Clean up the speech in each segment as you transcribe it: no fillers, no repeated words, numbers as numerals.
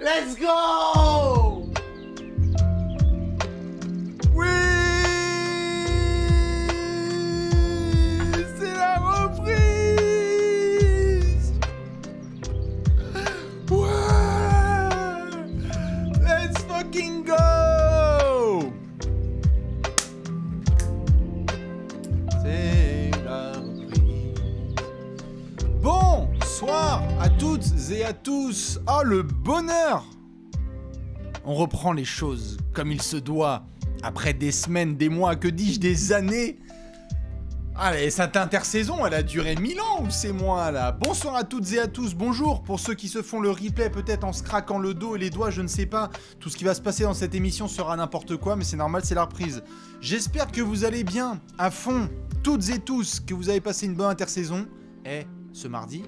Let's go! Oui, c'est la reprise. Ouais, let's fucking go. C'est la reprise. Bonsoir à toutes et à tous. Oh, le bonheur. On reprend les choses comme il se doit. Après des semaines, des mois, que dis-je, des années. Allez, cette intersaison, elle a duré 1000 ans ou c'est moi là? Bonsoir à toutes et à tous, bonjour pour ceux qui se font le replay peut-être en se craquant le dos et les doigts, je ne sais pas. Tout ce qui va se passer dans cette émission sera n'importe quoi, mais c'est normal, c'est la reprise. J'espère que vous allez bien, à fond, toutes et tous, que vous avez passé une bonne intersaison. Et ce mardi,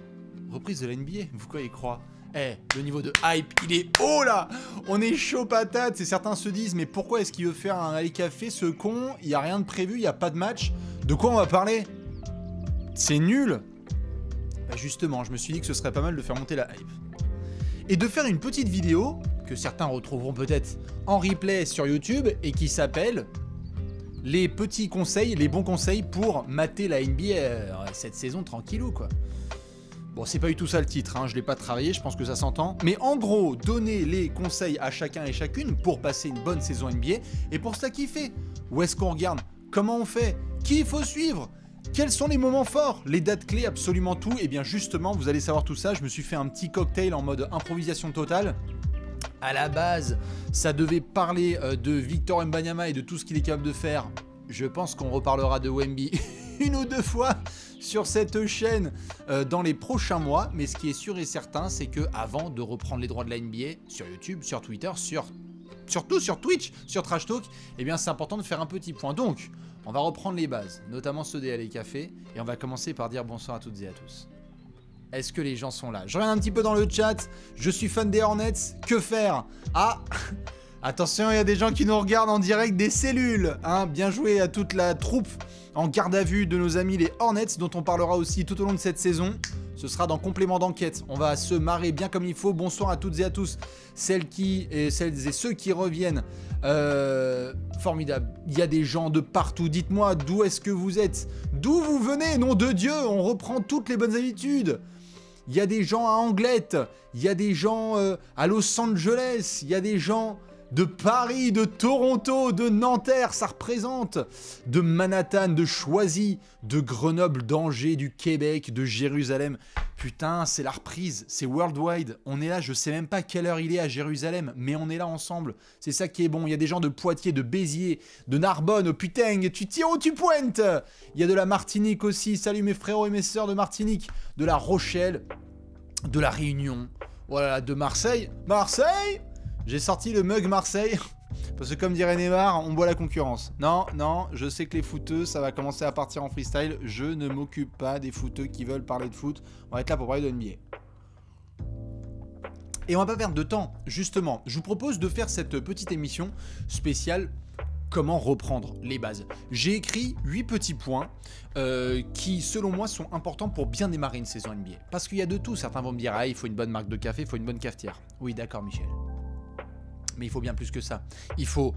reprise de la NBA, vous quoi y croire? Le niveau de hype, il est haut là. On est chaud patate. Et certains se disent, mais pourquoi est-ce qu'il veut faire un alley café, ce con? Il n'y a rien de prévu, il n'y a pas de match. De quoi on va parler? C'est nul. Bah justement, je me suis dit que ce serait pas mal de faire monter la hype. Et de faire une petite vidéo, que certains retrouveront peut-être en replay sur YouTube, et qui s'appelle les petits conseils, les bons conseils pour mater la NBA cette saison tranquillou quoi. Bon, c'est pas du tout ça le titre, hein, je l'ai pas travaillé, je pense que ça s'entend. Mais en gros, donner les conseils à chacun et chacune pour passer une bonne saison NBA et pour ça kiffer. Où est-ce qu'on regarde? Comment on fait? Qui il faut suivre? Quels sont les moments forts? Les dates clés, absolument tout. Et bien justement, vous allez savoir tout ça. Je me suis fait un petit cocktail en mode improvisation totale. À la base, ça devait parler de Victor Wembanyama et de tout ce qu'il est capable de faire. Je pense qu'on reparlera de Wemby une ou deux fois sur cette chaîne dans les prochains mois, mais ce qui est sûr et certain, c'est que avant de reprendre les droits de la NBA sur YouTube, sur Twitter, surtout sur Twitch, sur Trash Talk, eh bien c'est important de faire un petit point. Donc, on va reprendre les bases, notamment ceux des Alley Café, et on va commencer par dire bonsoir à toutes et à tous. Est-ce que les gens sont là? Je regarde un petit peu dans le chat, je suis fan des Hornets, que faire? Ah attention, il y a des gens qui nous regardent en direct des cellules, hein. Bien joué à toute la troupe en garde à vue de nos amis les Hornets, dont on parlera aussi tout au long de cette saison. Ce sera dans complément d'enquête. On va se marrer bien comme il faut. Bonsoir à toutes et à tous, celles et ceux qui reviennent. Formidable. Il y a des gens de partout. Dites-moi, d'où est-ce que vous êtes? D'où vous venez? Nom de Dieu, on reprend toutes les bonnes habitudes. Il y a des gens à Anglette. Il y a des gens à Los Angeles. Il y a des gens de Paris, de Toronto, de Nanterre, ça représente, de Manhattan, de Choisy, de Grenoble, d'Angers, du Québec, de Jérusalem. Putain, c'est la reprise, c'est worldwide. On est là, je sais même pas quelle heure il est à Jérusalem, mais on est là ensemble. C'est ça qui est bon. Il y a des gens de Poitiers, de Béziers, de Narbonne, oh putain, tu tires où tu pointes. Il y a de la Martinique aussi. Salut mes frérots et mes sœurs de Martinique, de la Rochelle, de la Réunion, voilà, de Marseille. Marseille! J'ai sorti le mug Marseille, parce que comme dirait Neymar, on boit la concurrence. Non, non, je sais que les footeux, ça va commencer à partir en freestyle. Je ne m'occupe pas des footeux qui veulent parler de foot. On va être là pour parler de NBA. Et on va pas perdre de temps, justement. Je vous propose de faire cette petite émission spéciale comment reprendre les bases. J'ai écrit 8 petits points qui, selon moi, sont importants pour bien démarrer une saison NBA. Parce qu'il y a de tout. Certains vont me dire, ah, il faut une bonne marque de café, il faut une bonne cafetière. Oui, d'accord, Michel. Mais il faut bien plus que ça. Il faut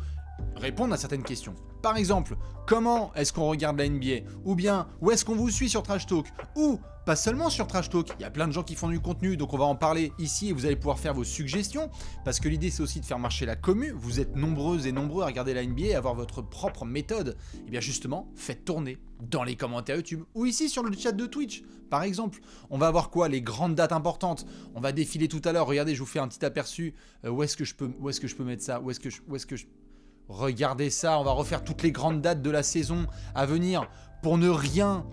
répondre à certaines questions. Par exemple, comment est-ce qu'on regarde la NBA? Ou bien, où est-ce qu'on vous suit sur Trash Talk? Ou, pas seulement sur Trash Talk, il y a plein de gens qui font du contenu, donc on va en parler ici et vous allez pouvoir faire vos suggestions, parce que l'idée c'est aussi de faire marcher la commu. Vous êtes nombreuses et nombreux à regarder la NBA et avoir votre propre méthode. Et bien justement, faites tourner dans les commentaires YouTube, ou ici sur le chat de Twitch, par exemple. On va avoir quoi? Les grandes dates importantes. On va défiler tout à l'heure, regardez, je vous fais un petit aperçu. Où est-ce que je peux mettre ça? Regardez ça, on va refaire toutes les grandes dates de la saison à venir pour ne rien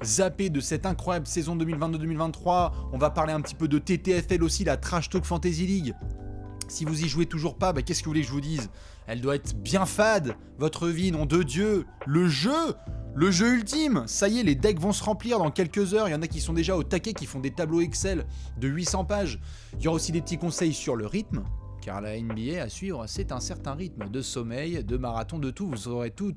zapper de cette incroyable saison 2022-2023. On va parler un petit peu de TTFL aussi, la Trash Talk Fantasy League. Si vous y jouez toujours pas, bah qu'est-ce que vous voulez que je vous dise? Elle doit être bien fade, votre vie, nom de Dieu. Le jeu ultime. Ça y est, les decks vont se remplir dans quelques heures. Il y en a qui sont déjà au taquet, qui font des tableaux Excel de 800 pages. Il y aura aussi des petits conseils sur le rythme. car la NBA à suivre, c'est un certain rythme de sommeil, de marathon, de tout. Vous aurez tout,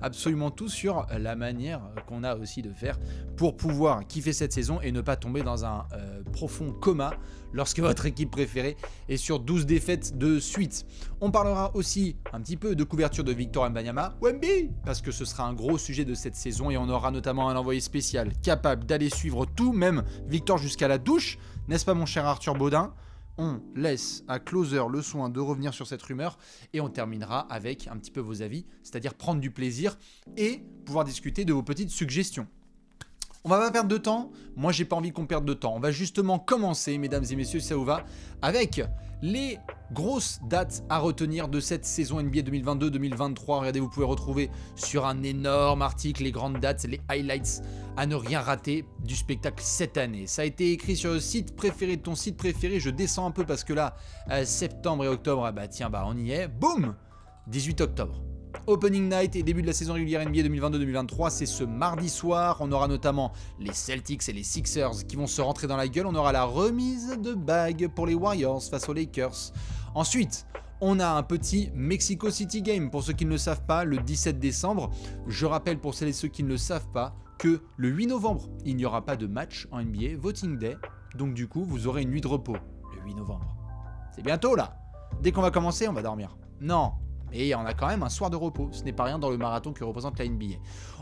absolument tout sur la manière qu'on a aussi de faire pour pouvoir kiffer cette saison et ne pas tomber dans un profond coma lorsque votre équipe préférée est sur 12 défaites de suite. On parlera aussi un petit peu de couverture de Victor Wembanyama, Wemby, parce que ce sera un gros sujet de cette saison et on aura notamment un envoyé spécial capable d'aller suivre tout, même Victor jusqu'à la douche, n'est-ce pas mon cher Arthur Baudin? On laisse à Closer le soin de revenir sur cette rumeur et on terminera avec un petit peu vos avis, c'est-à-dire prendre du plaisir et pouvoir discuter de vos petites suggestions. On va pas perdre de temps, moi j'ai pas envie qu'on perde de temps, on va justement commencer, mesdames et messieurs, si ça vous va, avec les grosses dates à retenir de cette saison NBA 2022-2023. Regardez, vous pouvez retrouver sur un énorme article les grandes dates, les highlights à ne rien rater du spectacle cette année. Ça a été écrit sur le site préféré de ton site préféré, je descends un peu parce que là, septembre et octobre, on y est, boum, 18 octobre. Opening Night et début de la saison régulière NBA 2022-2023, c'est ce mardi soir. On aura notamment les Celtics et les Sixers qui vont se rentrer dans la gueule. On aura la remise de bague pour les Warriors face aux Lakers. Ensuite, on a un petit Mexico City Game. Pour ceux qui ne le savent pas, le 17 décembre. Je rappelle pour celles et ceux qui ne le savent pas que le 8 novembre, il n'y aura pas de match en NBA, Voting Day. Donc du coup, vous aurez une nuit de repos le 8 novembre. C'est bientôt là. Dès qu'on va commencer, on va dormir. Non. Et on a quand même un soir de repos, ce n'est pas rien dans le marathon que représente la NBA.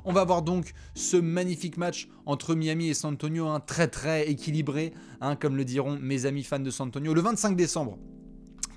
On va voir donc ce magnifique match entre Miami et San Antonio, très équilibré, comme le diront mes amis fans de San Antonio. Le 25 décembre,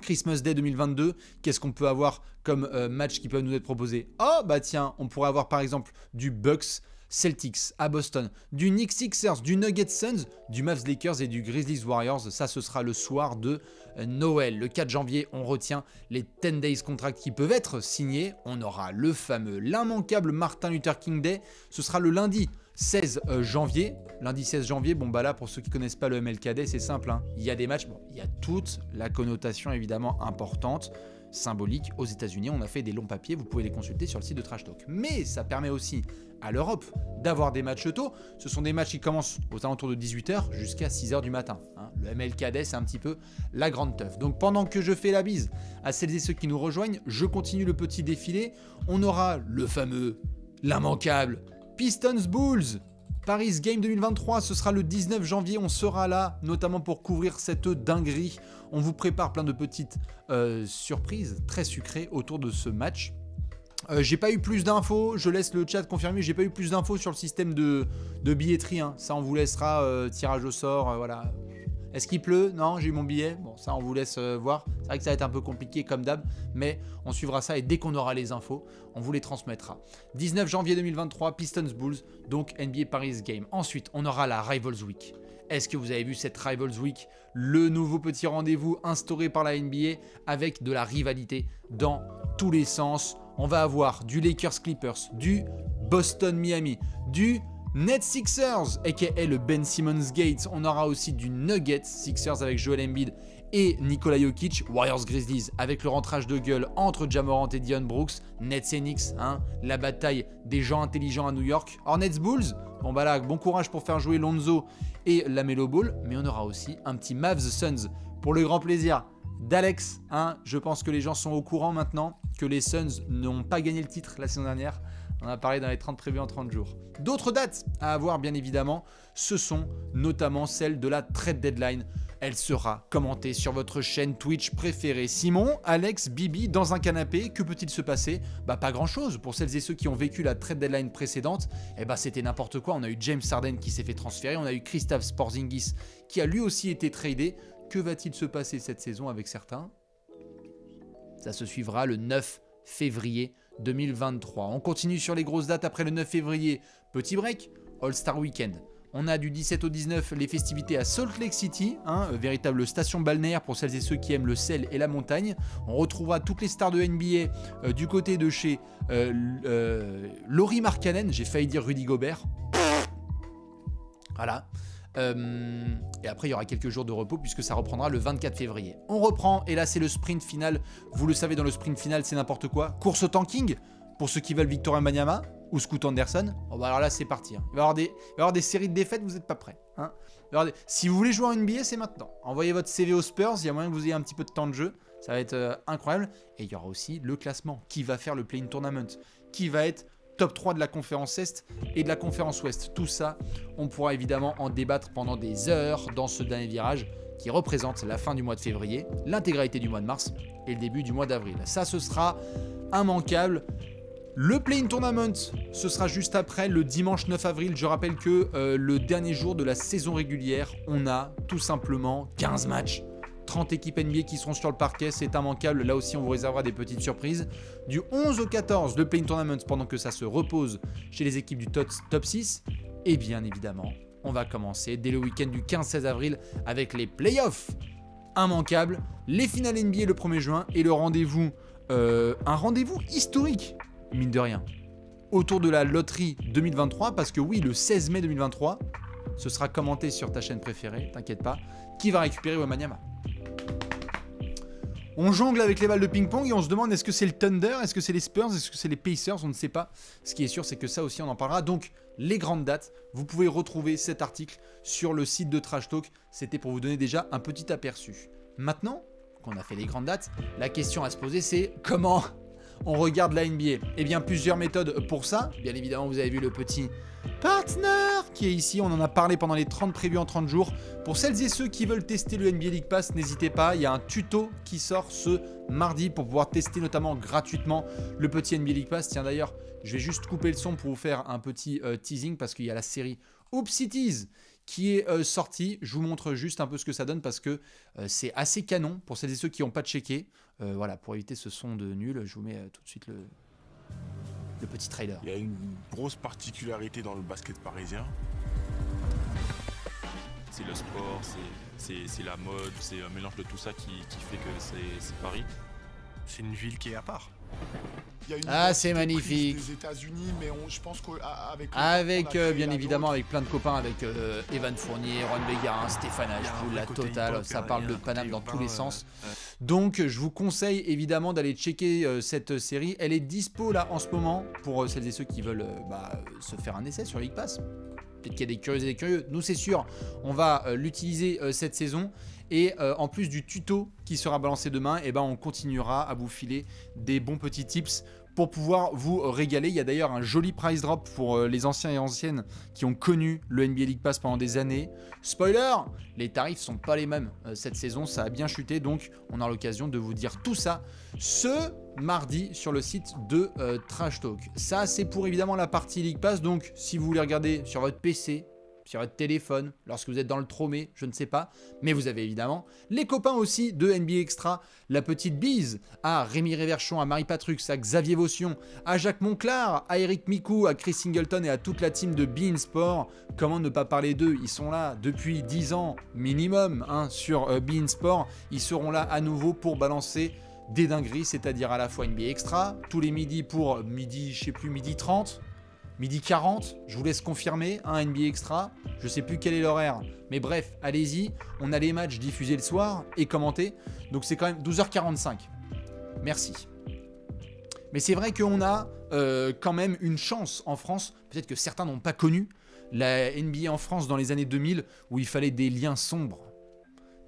Christmas Day 2022, qu'est-ce qu'on peut avoir comme match qui peut nous être proposé? Oh bah tiens, on pourrait avoir par exemple du Bucks Celtics à Boston, du Knicks Sixers, du Nuggets Suns, du Mavs Lakers et du Grizzlies Warriors. Ça, ce sera le soir de Noël. Le 4 janvier, on retient les 10 days contracts qui peuvent être signés. On aura le fameux, l'immanquable Martin Luther King Day. Ce sera le lundi 16 janvier. Lundi 16 janvier, bon bah là, pour ceux qui ne connaissent pas le MLKD, c'est simple. Il y a des matchs, il y a toute la connotation évidemment importante, symbolique. Aux États-Unis, on a fait des longs papiers, vous pouvez les consulter sur le site de Trash Talk. Mais ça permet aussi à l'Europe d'avoir des matchs tôt. Ce sont des matchs qui commencent aux alentours de 18h jusqu'à 6h du matin. Le MLKD, c'est un petit peu la grande teuf. Donc pendant que je fais la bise à celles et ceux qui nous rejoignent, je continue le petit défilé. On aura le fameux, l'immanquable Pistons Bulls. Paris Game 2023, ce sera le 19 janvier, on sera là, notamment pour couvrir cette dinguerie. On vous prépare plein de petites surprises très sucrées autour de ce match. J'ai pas eu plus d'infos, je laisse le chat confirmer, j'ai pas eu plus d'infos sur le système de billetterie. Ça, on vous laissera tirage au sort, voilà. Est-ce qu'il pleut? Non, j'ai eu mon billet. Bon, ça, on vous laisse voir. C'est vrai que ça va être un peu compliqué comme d'hab, mais on suivra ça et dès qu'on aura les infos, on vous les transmettra. 19 janvier 2023, Pistons Bulls, donc NBA Paris Game. Ensuite, on aura la Rivals Week. Est-ce que vous avez vu cette Rivals Week? Le nouveau petit rendez-vous instauré par la NBA avec de la rivalité dans tous les sens. On va avoir du Lakers Clippers, du Boston Miami, du Nets Sixers, aka le Ben Simmons Gates. On aura aussi du Nuggets Sixers avec Joel Embiid et Nikola Jokic. Warriors Grizzlies avec le rentrage de gueule entre Ja Morant et Dillon Brooks. Nets et Knicks, la bataille des gens intelligents à New York. Hornets Bulls, bon bah là, bon courage pour faire jouer Lonzo et LaMelo Ball. Mais on aura aussi un petit Mavs Suns pour le grand plaisir d'Alex. Je pense que les gens sont au courant maintenant que les Suns n'ont pas gagné le titre la saison dernière. On en a parlé dans les 30 prévus en 30 jours. D'autres dates à avoir bien évidemment, ce sont notamment celles de la trade deadline. Elle sera commentée sur votre chaîne Twitch préférée. Simon, Alex, Bibi, dans un canapé, que peut-il se passer? Pas grand chose. Pour celles et ceux qui ont vécu la trade deadline précédente, c'était n'importe quoi. On a eu James Harden qui s'est fait transférer, on a eu Kristaps Porzingis qui a lui aussi été tradé. Que va-t-il se passer cette saison avec certains? Ça se suivra le 9 février 2023. On continue sur les grosses dates après le 9 février. Petit break, All-Star Weekend. On a du 17 au 19 les festivités à Salt Lake City, véritable station balnéaire pour celles et ceux qui aiment le sel et la montagne. On retrouvera toutes les stars de NBA du côté de chez Lauri Markkanen. J'ai failli dire Rudy Gobert. Voilà. Et après il y aura quelques jours de repos puisque ça reprendra le 24 février. On reprend et là c'est le sprint final. Vous le savez, dans le sprint final c'est n'importe quoi. Course au tanking pour ceux qui veulent Victor Wembanyama. ou Scoot Anderson, oh bah alors là c'est parti. Hein. Il va y avoir des séries de défaites, vous n'êtes pas prêts. Hein. Si vous voulez jouer en NBA, c'est maintenant. Envoyez votre CV aux Spurs, il y a moyen que vous ayez un petit peu de temps de jeu. Ça va être incroyable. Et il y aura aussi le classement. Qui va faire le play-in tournament? Qui va être top 3 de la conférence Est et de la conférence Ouest? Tout ça, on pourra évidemment en débattre pendant des heures dans ce dernier virage qui représente la fin du mois de février, l'intégralité du mois de mars et le début du mois d'avril. Ça, ce sera immanquable. Le play-in tournament, ce sera juste après, le dimanche 9 avril. Je rappelle que le dernier jour de la saison régulière, on a tout simplement 15 matchs. 30 équipes NBA qui seront sur le parquet, c'est immanquable. Là aussi, on vous réservera des petites surprises. Du 11 au 14, le play-in tournament, pendant que ça se repose chez les équipes du top 6. Et bien évidemment, on va commencer dès le week-end du 15-16 avril avec les playoffs. Immanquable, les finales NBA le 1er juin et le rendez-vous, un rendez-vous historique, mine de rien, autour de la loterie 2023, parce que oui, le 16 mai 2023, ce sera commenté sur ta chaîne préférée, t'inquiète pas, qui va récupérer Wembanyama. On jongle avec les balles de ping-pong et on se demande est-ce que c'est le Thunder, est-ce que c'est les Spurs, est-ce que c'est les Pacers, on ne sait pas. Ce qui est sûr, c'est que ça aussi, on en parlera. Donc, les grandes dates, vous pouvez retrouver cet article sur le site de Trash Talk. C'était pour vous donner déjà un petit aperçu. Maintenant qu'on a fait les grandes dates, la question à se poser, c'est comment on regarde la NBA? Eh bien, plusieurs méthodes pour ça. Bien évidemment, vous avez vu le petit partner qui est ici. On en a parlé pendant les 30 prévus en 30 jours. Pour celles et ceux qui veulent tester le NBA League Pass, n'hésitez pas. Il y a un tuto qui sort ce mardi pour pouvoir tester notamment gratuitement le petit NBA League Pass. Tiens d'ailleurs, je vais juste couper le son pour vous faire un petit teasing parce qu'il y a la série Oops Cities qui est sortie. Je vous montre juste un peu ce que ça donne parce que c'est assez canon pour celles et ceux qui n'ont pas checké. Voilà, pour éviter ce son de nul, je vous mets tout de suite le petit trailer. Il y a une grosse particularité dans le basket parisien. C'est le sport, c'est la mode, c'est un mélange de tout ça qui fait que c'est Paris. C'est une ville qui est à part. Il y a une Ah, c'est identité magnifique. prise des États-Unis, mais je pense qu'avec Avec bien évidemment avec plein de copains, avec Evan Fournier, Ron Bégarin, Stéphane Ashpool, la totale, ça parle de Paname dans tous les sens. Donc je vous conseille évidemment d'aller checker cette série. Elle est dispo là en ce moment pour celles et ceux qui veulent se faire un essai sur League Pass. Peut-être qu'il y a des curieux et des curieux. Nous c'est sûr, on va l'utiliser cette saison. Et en plus du tuto qui sera balancé demain, on continuera à vous filer des bons petits tips pour pouvoir vous régaler. Il y a d'ailleurs un joli price drop pour les anciens et anciennes qui ont connu le NBA League Pass pendant des années. Spoiler, les tarifs sont pas les mêmes cette saison, ça a bien chuté, donc on a l'occasion de vous dire tout ça ce mardi sur le site de Trash Talk. Ça c'est pour évidemment la partie League Pass, donc si vous voulez regarder sur votre PC, sur votre téléphone, lorsque vous êtes dans le tromé, je ne sais pas. Mais vous avez évidemment les copains aussi de NBA Extra. La petite bise à Rémi Réverchon, à Marie Patrux, à Xavier Vaution, à Jacques Monclar, à Eric Micou, à Chris Singleton et à toute la team de beIN Sport. Comment ne pas parler d'eux? Ils sont là depuis 10 ans minimum sur beIN Sport. Ils seront là à nouveau pour balancer des dingueries, c'est-à-dire à la fois NBA Extra, tous les midis pour midi, je sais plus, midi 30. Midi 40, je vous laisse confirmer, NBA Extra, je sais plus quel est l'horaire, mais bref, allez-y, on a les matchs diffusés le soir et commentés, donc c'est quand même 12h45. Merci. Mais c'est vrai qu'on a quand même une chance en France, peut-être que certains n'ont pas connu la NBA en France dans les années 2000, où il fallait des liens sombres,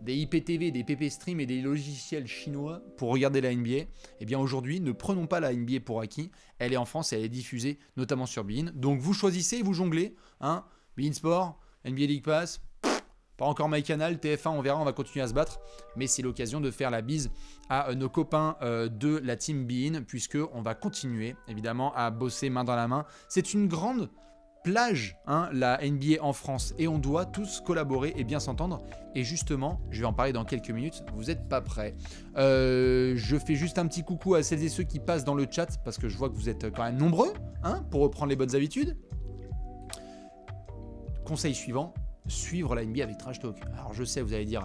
des IPTV, des PP Stream et des logiciels chinois pour regarder la NBA. Eh bien aujourd'hui, ne prenons pas la NBA pour acquis. Elle est en France et elle est diffusée notamment sur beIN. Donc vous choisissez et vous jonglez. beIN Sport, NBA League Pass, pas encore MyCanal, TF1, on verra, on va continuer à se battre. Mais c'est l'occasion de faire la bise à nos copains de la team beIN, puisqu'on va continuer évidemment à bosser main dans la main. C'est une grande plage, la NBA en France, et on doit tous collaborer et bien s'entendre. Et justement, je vais en parler dans quelques minutes, vous n'êtes pas prêts. Je fais juste un petit coucou à celles et ceux qui passent dans le chat, parce que je vois que vous êtes quand même nombreux, pour reprendre les bonnes habitudes. Conseil suivant, suivre la NBA avec Trash Talk. Alors je sais, vous allez dire,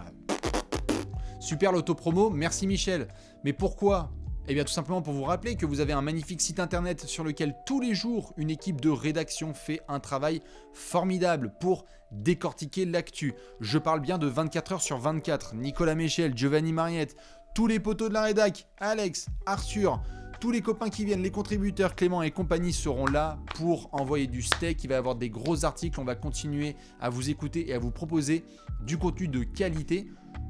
super l'autopromo, merci Michel, mais pourquoi ? Eh bien tout simplement pour vous rappeler que vous avez un magnifique site internet sur lequel tous les jours une équipe de rédaction fait un travail formidable pour décortiquer l'actu. Je parle bien de 24 heures sur 24. Nicolas Michel, Giovanni Mariette, tous les poteaux de la rédac, Alex, Arthur, tous les copains qui viennent, les contributeurs, Clément et compagnie seront là pour envoyer du steak. Il va y avoir des gros articles, on va continuer à vous écouter et à vous proposer du contenu de qualité.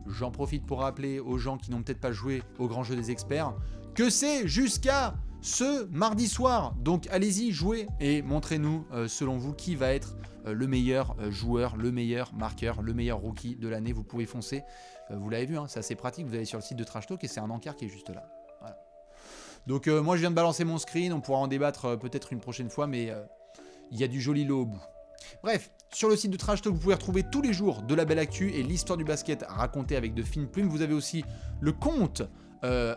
J'en profite pour rappeler aux gens qui n'ont peut-être pas joué au grand jeu des experts que c'est jusqu'à ce mardi soir. Donc allez-y, jouez et montrez-nous selon vous qui va être le meilleur joueur, le meilleur marqueur, le meilleur rookie de l'année. Vous pouvez foncer, vous l'avez vu, hein, c'est assez pratique, vous allez sur le site de Trash Talk et c'est un encart qui est juste là. Voilà. Donc moi je viens de balancer mon screen, on pourra en débattre peut-être une prochaine fois, mais il y a du joli lot au bout. Bref, sur le site de Trash Talk, vous pouvez retrouver tous les jours de la belle actu et l'histoire du basket racontée avec de fines plumes. Vous avez aussi le compte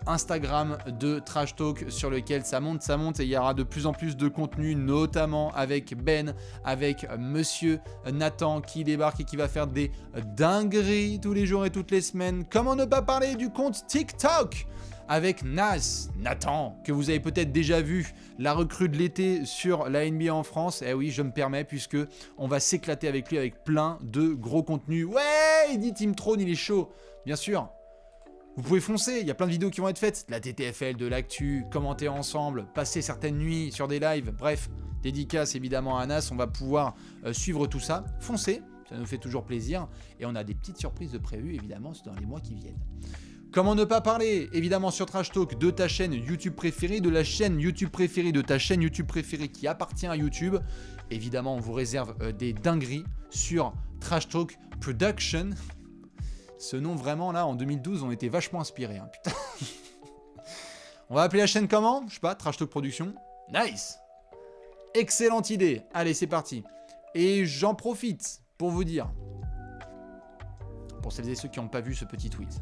Instagram de Trash Talk sur lequel ça monte et il y aura de plus en plus de contenu, notamment avec Ben, avec Monsieur Nathan qui débarque et qui va faire des dingueries tous les jours et toutes les semaines. Comment ne pas parler du compte TikTok avec Nathan, que vous avez peut-être déjà vu, la recrue de l'été sur la NBA en France. Eh oui, je me permets, puisque on va s'éclater avec lui avec plein de gros contenus. Ouais, il dit Team Throne, il est chaud. Bien sûr, vous pouvez foncer, il y a plein de vidéos qui vont être faites. De la TTFL, de l'actu, commenter ensemble, passer certaines nuits sur des lives. Bref, dédicace évidemment à Nas, on va pouvoir suivre tout ça. Foncez, ça nous fait toujours plaisir. Et on a des petites surprises de prévues, évidemment, dans les mois qui viennent. Comment ne pas parler, évidemment, sur Trash Talk de ta chaîne YouTube préférée, de la chaîne YouTube préférée, de ta chaîne YouTube préférée qui appartient à YouTube. Évidemment, on vous réserve des dingueries sur Trash Talk Production. Ce nom, vraiment, là, en 2012, on était vachement inspirés. Hein, putain. On va appeler la chaîne comment? Je sais pas, Trash Talk Production. Nice. Excellente idée. Allez, c'est parti. Et j'en profite pour vous dire, pour celles et ceux qui n'ont pas vu ce petit tweet,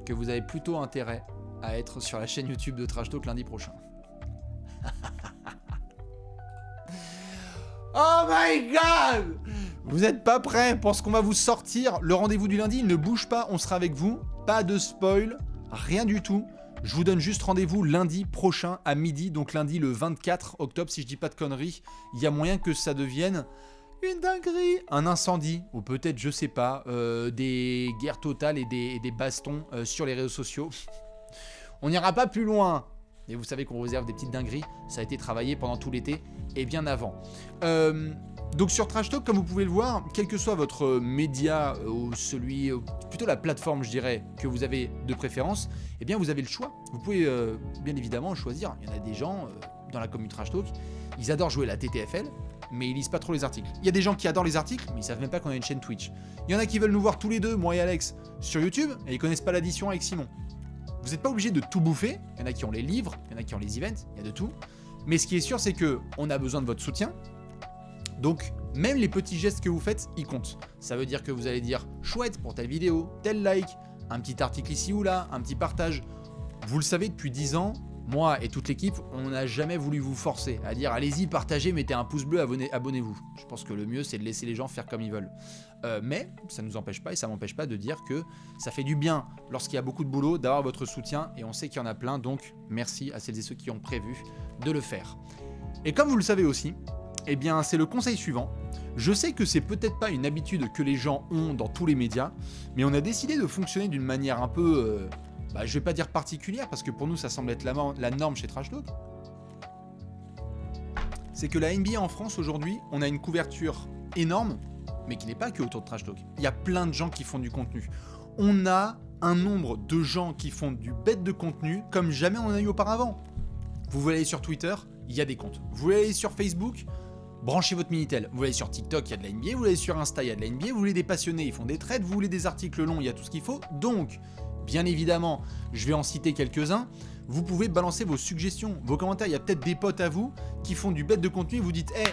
que vous avez plutôt intérêt à être sur la chaîne YouTube de Trash Talk lundi prochain. Oh my god! Vous n'êtes pas prêts pour ce qu'on va vous sortir? Le rendez-vous du lundi, il ne bouge pas, on sera avec vous. Pas de spoil, rien du tout. Je vous donne juste rendez-vous lundi prochain à midi, donc lundi le 24 octobre, si je dis pas de conneries. Il y a moyen que ça devienne une dinguerie, un incendie, ou peut-être, je sais pas, des guerres totales et des bastons sur les réseaux sociaux. On n'ira pas plus loin. Et vous savez qu'on vous réserve des petites dingueries. Ça a été travaillé pendant tout l'été et bien avant. Donc sur Trash Talk, comme vous pouvez le voir, quel que soit votre média ou plutôt la plateforme, je dirais, que vous avez de préférence, eh bien vous avez le choix. Vous pouvez bien évidemment choisir. Il y en a des gens dans la commune Trash Talk, ils adorent jouer la TTFL, mais ils lisent pas trop les articles. Il y a des gens qui adorent les articles, mais ils savent même pas qu'on a une chaîne Twitch. Il y en a qui veulent nous voir tous les deux, moi et Alex, sur YouTube, et ils connaissent pas l'addition avec Simon. Vous n'êtes pas obligé de tout bouffer. Il y en a qui ont les livres, il y en a qui ont les events, il y a de tout. Mais ce qui est sûr, c'est qu'on a besoin de votre soutien. Donc, même les petits gestes que vous faites, ils comptent. Ça veut dire que vous allez dire chouette pour telle vidéo, tel like, un petit article ici ou là, un petit partage. Vous le savez, depuis 10 ans, moi et toute l'équipe, on n'a jamais voulu vous forcer à dire allez-y, partagez, mettez un pouce bleu, abonnez-vous. Je pense que le mieux, c'est de laisser les gens faire comme ils veulent. Mais ça ne nous empêche pas et ça ne m'empêche pas de dire que ça fait du bien lorsqu'il y a beaucoup de boulot d'avoir votre soutien et on sait qu'il y en a plein, donc merci à celles et ceux qui ont prévu de le faire. Et comme vous le savez aussi, eh bien c'est le conseil suivant. Je sais que c'est peut-être pas une habitude que les gens ont dans tous les médias, mais on a décidé de fonctionner d'une manière un peu, je vais pas dire particulière parce que pour nous ça semble être la norme chez Trash Talk. C'est que la NBA en France aujourd'hui, on a une couverture énorme, mais qui n'est pas que autour de Trash Talk. Il y a plein de gens qui font du contenu. On a un nombre de gens qui font du bête de contenu comme jamais on en a eu auparavant. Vous voulez aller sur Twitter, il y a des comptes. Vous voulez aller sur Facebook, branchez votre Minitel. Vous voulez aller sur TikTok, il y a de la NBA. Vous voulez aller sur Insta, il y a de la NBA. Vous voulez des passionnés, ils font des trades. Vous voulez des articles longs, il y a tout ce qu'il faut. Donc, bien évidemment, je vais en citer quelques-uns. Vous pouvez balancer vos suggestions, vos commentaires. Il y a peut-être des potes à vous qui font du bête de contenu et vous dites hey,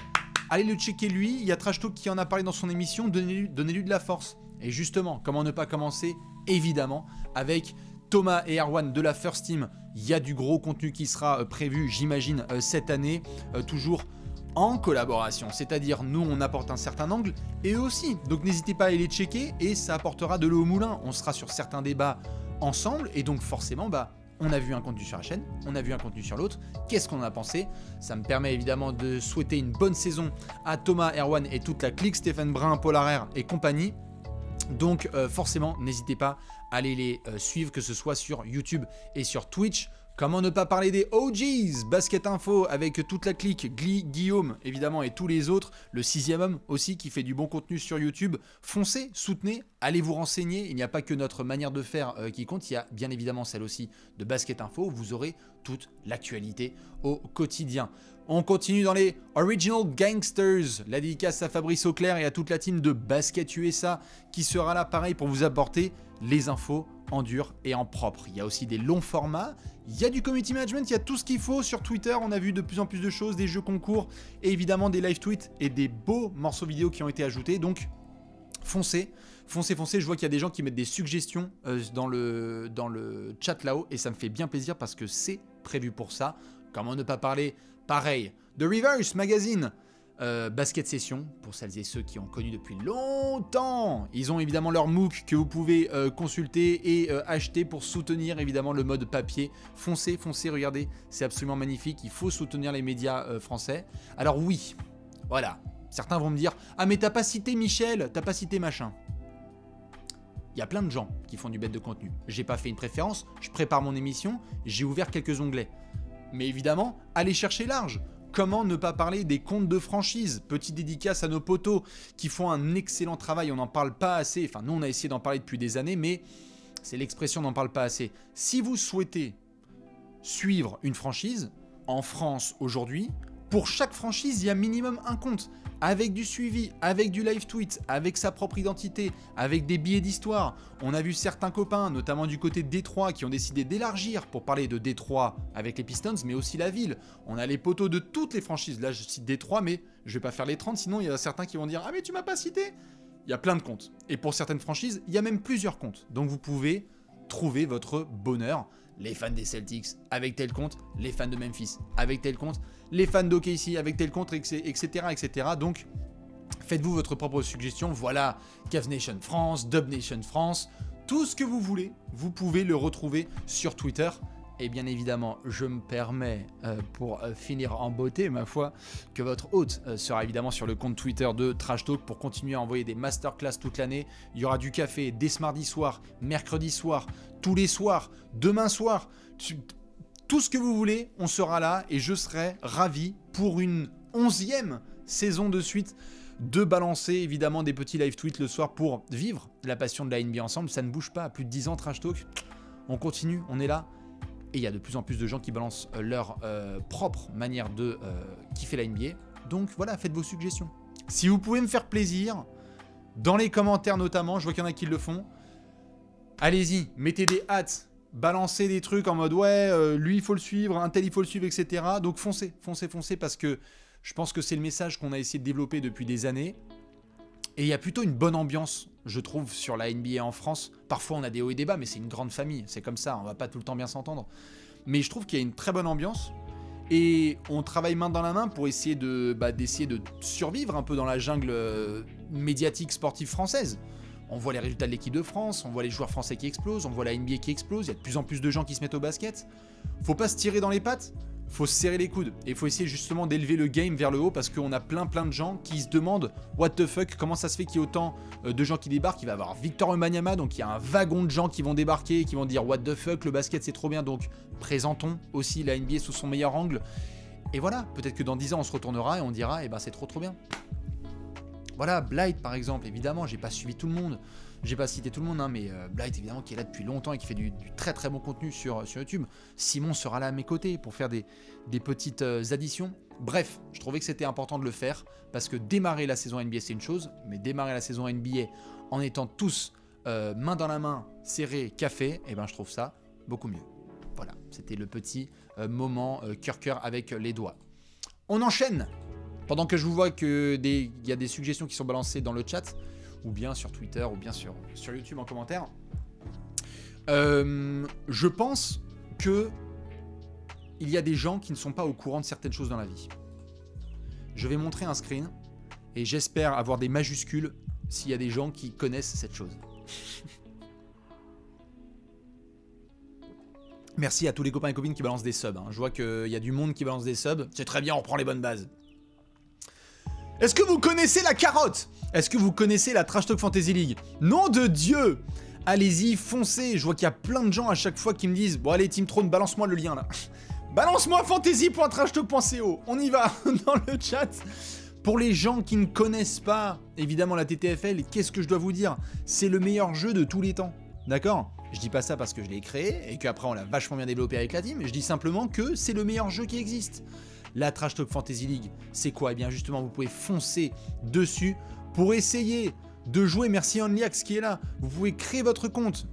allez le checker lui, il y a Trash Talk qui en a parlé dans son émission, donnez-lui de la force. Et justement, comment ne pas commencer? Évidemment, avec Thomas et Erwan de la First Team, il y a du gros contenu qui sera prévu, j'imagine, cette année, toujours en collaboration. C'est-à-dire, nous, on apporte un certain angle, et eux aussi. Donc n'hésitez pas à aller les checker, et ça apportera de l'eau au moulin. On sera sur certains débats ensemble, et donc forcément, on a vu un contenu sur la chaîne, on a vu un contenu sur l'autre. Qu'est-ce qu'on en a pensé? Ça me permet évidemment de souhaiter une bonne saison à Thomas, Erwan et toute la clique, Stéphane Brun, Paul Harrer et compagnie. Donc forcément, n'hésitez pas à aller les suivre, que ce soit sur YouTube et sur Twitch. Comment ne pas parler des OGs, Basket Info avec toute la clique, Guillaume évidemment et tous les autres, le 6e homme aussi qui fait du bon contenu sur YouTube. Foncez, soutenez, allez vous renseigner, il n'y a pas que notre manière de faire qui compte, il y a bien évidemment celle aussi de Basket Info où vous aurez toute l'actualité au quotidien. On continue dans les Original Gangsters, la dédicace à Fabrice Auclair et à toute la team de Basket USA qui sera là pareil pour vous apporter les infos en dur et en propre. Il y a aussi des longs formats, il y a du community management, il y a tout ce qu'il faut sur Twitter. On a vu de plus en plus de choses, des jeux concours et évidemment des live tweets et des beaux morceaux vidéo qui ont été ajoutés. Donc foncez, foncez, foncez. Je vois qu'il y a des gens qui mettent des suggestions dans le chat là-haut et ça me fait bien plaisir parce que c'est prévu pour ça. Comment ne pas parler, pareil, de Reverse Magazine, Basket Session, pour celles et ceux qui ont connu depuis longtemps. Ils ont évidemment leur MOOC que vous pouvez consulter et acheter pour soutenir évidemment le mode papier. Foncez, foncez, regardez, c'est absolument magnifique. Il faut soutenir les médias français. Alors oui, voilà, certains vont me dire « Ah mais t'as pas cité Michel, t'as pas cité machin ». Il y a plein de gens qui font du bête de contenu. J'ai pas fait une préférence, je prépare mon émission, j'ai ouvert quelques onglets. Mais évidemment, allez chercher large. Comment ne pas parler des comptes de franchise? Petite dédicace à nos potos qui font un excellent travail, on n'en parle pas assez. Enfin, nous, on a essayé d'en parler depuis des années, mais c'est l'expression, on n'en parle pas assez. Si vous souhaitez suivre une franchise, en France aujourd'hui, pour chaque franchise, il y a minimum un compte. Avec du suivi, avec du live tweet, avec sa propre identité, avec des billets d'histoire. On a vu certains copains, notamment du côté de Détroit, qui ont décidé d'élargir pour parler de Détroit avec les Pistons, mais aussi la ville. On a les potos de toutes les franchises. Là, je cite Détroit, mais je vais pas faire les 30, sinon il y a certains qui vont dire « Ah mais tu m'as pas cité !» Il y a plein de comptes. Et pour certaines franchises, il y a même plusieurs comptes. Donc vous pouvez trouver votre bonheur. Les fans des Celtics avec tel compte, les fans de Memphis avec tel compte, les fans d'OKC avec tel compte, etc., etc. Donc, faites-vous votre propre suggestion. Voilà, Cavs Nation France, Dub Nation France, tout ce que vous voulez, vous pouvez le retrouver sur Twitter. Et bien évidemment, je me permets, pour finir en beauté, ma foi, que votre hôte sera évidemment sur le compte Twitter de Trash Talk pour continuer à envoyer des masterclass toute l'année. Il y aura du café dès ce mardi soir, mercredi soir, tous les soirs, demain soir, tout ce que vous voulez, on sera là et je serai ravi pour une 11e saison de suite de balancer évidemment des petits live tweets le soir pour vivre la passion de la NBA ensemble. Ça ne bouge pas, plus de 10 ans Trash Talk, on continue, on est là. Et il y a de plus en plus de gens qui balancent leur propre manière de kiffer la NBA. Donc voilà, faites vos suggestions. Si vous pouvez me faire plaisir, dans les commentaires notamment, je vois qu'il y en a qui le font, allez-y, mettez des hâtes, balancez des trucs en mode ouais, lui il faut le suivre, un tel il faut le suivre, etc. Donc foncez, foncez, foncez, parce que je pense que c'est le message qu'on a essayé de développer depuis des années. Et il y a plutôt une bonne ambiance, je trouve, sur la NBA en France. Parfois, on a des hauts et des bas, mais c'est une grande famille. C'est comme ça, on va pas tout le temps bien s'entendre. Mais je trouve qu'il y a une très bonne ambiance. Et on travaille main dans la main pour essayer d'essayer de survivre un peu dans la jungle médiatique sportive française. On voit les résultats de l'équipe de France, on voit les joueurs français qui explosent, on voit la NBA qui explose. Il y a de plus en plus de gens qui se mettent au basket. Faut pas se tirer dans les pattes. Faut se serrer les coudes et il faut essayer justement d'élever le game vers le haut parce qu'on a plein de gens qui se demandent what the fuck, comment ça se fait qu'il y ait autant de gens qui débarquent. Il va y avoir Victor Wembanyama, donc il y a un wagon de gens qui vont débarquer, qui vont dire what the fuck, le basket c'est trop bien, donc présentons aussi la NBA sous son meilleur angle. Et voilà, peut-être que dans 10 ans on se retournera et on dira eh ben c'est trop bien. Voilà, Blight par exemple, évidemment, j'ai pas suivi tout le monde. J'ai pas cité tout le monde, hein, mais Blight évidemment qui est là depuis longtemps et qui fait du très bon contenu sur YouTube. Simon sera là à mes côtés pour faire des petites additions. Bref, je trouvais que c'était important de le faire parce que démarrer la saison NBA c'est une chose, mais démarrer la saison NBA en étant tous main dans la main, serrés, café, et ben je trouve ça beaucoup mieux. Voilà, c'était le petit moment cœur avec les doigts. On enchaîne. Pendant que je vous vois qu'il y a des suggestions qui sont balancées dans le chat, ou bien sur Twitter, ou bien sur YouTube en commentaire, je pense que il y a des gens qui ne sont pas au courant de certaines choses dans la vie. Je vais montrer un screen, et j'espère avoir des majuscules s'il y a des gens qui connaissent cette chose. Merci à tous les copains et copines qui balancent des subs. Hein. Je vois qu'il y a du monde qui balance des subs. C'est très bien, on reprend les bonnes bases. Est-ce que vous connaissez la carotte? Est-ce que vous connaissez la Trash Talk Fantasy League? Nom de Dieu! Allez-y, foncez. Je vois qu'il y a plein de gens à chaque fois qui me disent « Bon allez, Team Throne, balance-moi le lien là. » Balance-moi fantasy.trashtalk.co. On y va dans le chat. Pour les gens qui ne connaissent pas, évidemment, la TTFL, qu'est-ce que je dois vous dire? C'est le meilleur jeu de tous les temps. D'accord? Je dis pas ça parce que je l'ai créé et qu'après on l'a vachement bien développé avec la team. Je dis simplement que c'est le meilleur jeu qui existe. La Trash Talk Fantasy League, c'est quoi? Eh bien justement, vous pouvez foncer dessus pour essayer de jouer. Merci Onlyax qui est là. Vous pouvez créer votre compte.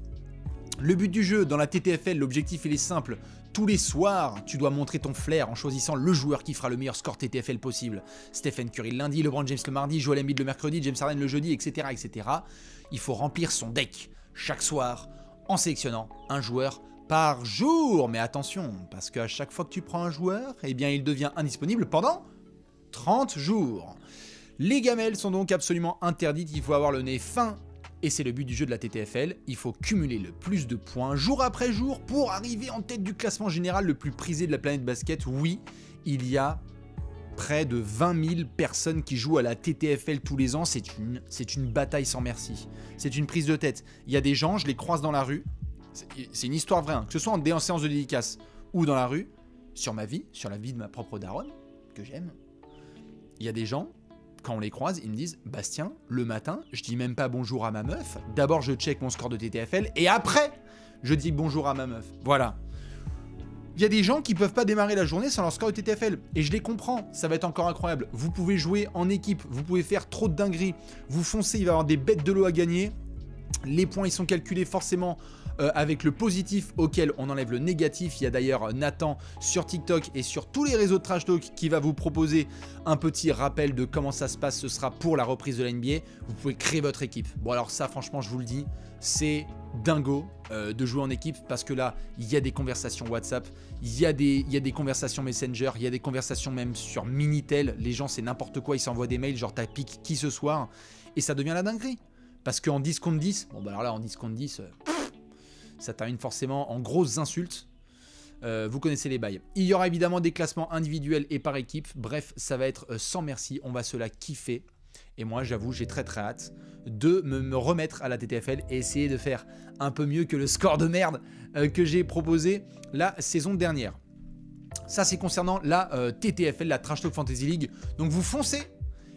Le but du jeu, dans la TTFL, l'objectif il est simple. Tous les soirs, tu dois montrer ton flair en choisissant le joueur qui fera le meilleur score TTFL possible. Stephen Curry le lundi, LeBron James le mardi, Joel Embiid le mercredi, James Harden le jeudi, etc., etc. Il faut remplir son deck chaque soir en sélectionnant un joueur par jour. Mais attention, parce qu'à chaque fois que tu prends un joueur, eh bien il devient indisponible pendant 30 jours. Les gamelles sont donc absolument interdites, il faut avoir le nez fin. Et c'est le but du jeu de la TTFL, il faut cumuler le plus de points jour après jour pour arriver en tête du classement général le plus prisé de la planète basket. Oui, il y a près de 20 000 personnes qui jouent à la TTFL tous les ans, c'est une bataille sans merci. C'est une prise de tête. Il y a des gens, je les croise dans la rue, c'est une histoire vraie, hein, que ce soit en séance de dédicace ou dans la rue, sur ma vie, sur la vie de ma propre daronne, que j'aime, il y a des gens... Quand on les croise, ils me disent « Bastien, le matin, je dis même pas bonjour à ma meuf. D'abord, je check mon score de TTFL et après, je dis bonjour à ma meuf. » Voilà. Il y a des gens qui peuvent pas démarrer la journée sans leur score de TTFL. Et je les comprends, ça va être encore incroyable. Vous pouvez jouer en équipe, vous pouvez faire trop de dingueries. Vous foncez, il va y avoir des bêtes de l'eau à gagner. Les points, ils sont calculés forcément avec le positif auquel on enlève le négatif. Il y a d'ailleurs Nathan sur TikTok et sur tous les réseaux de Trash Talk qui va vous proposer un petit rappel de comment ça se passe. Ce sera pour la reprise de la NBA. Vous pouvez créer votre équipe. Bon alors ça, franchement, je vous le dis, c'est dingo de jouer en équipe parce que là, il y a des conversations WhatsApp, il y a des conversations Messenger, il y a des conversations même sur Minitel. Les gens, c'est n'importe quoi, ils s'envoient des mails genre t'as pique qui ce soir et ça devient la dinguerie. Parce qu'en 10 contre 10, bon bah alors là en 10 contre 10, ça termine forcément en grosses insultes. Vous connaissez les bails. Il y aura évidemment des classements individuels et par équipe. Bref, ça va être sans merci, on va se la kiffer. Et moi j'avoue, j'ai très hâte de me remettre à la TTFL et essayer de faire un peu mieux que le score de merde que j'ai proposé la saison dernière. Ça c'est concernant la TTFL, la Trash Talk Fantasy League. Donc vous foncez